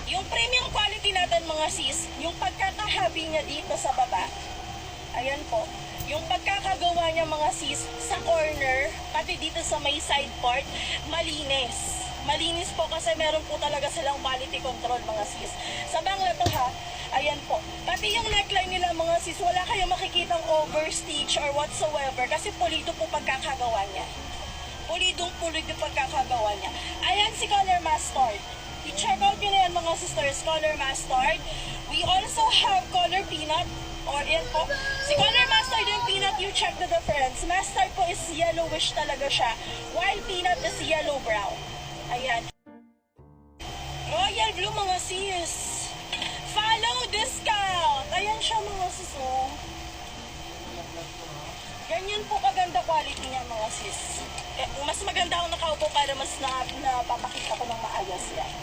Yung premium quality natin mga sis, yung pagkakahabi niya dito sa baba, ayan po, yung pagkakagawa niya mga sis sa corner, pati dito sa may side part, malinis. Malinis po kasi meron po talaga silang quality control mga sis. Sa Bangla to ha, ayan po. Pati yung neckline nila mga sis, wala kayong makikitang overstitch or whatsoever kasi pulido po pagkakagawa niya. Pulidong-pulido pagkakagawa niya. Ayan si Color Mustard. I-check out nyo na yan mga sisters, Color Mustard. We also have Color Peanut. Or yan po. Si Color Mustard and Peanut, you check the difference. Mustard po is yellowish talaga siya. While Peanut is yellow-brown. Ayan. Royal Blue mga sis. Follow discount. Ayan siya mga sis. Oh. Ganyan po kaganda quality niya mga sis. Mas maganda akong nakaupo para mas napapakita ko ng maayos yan.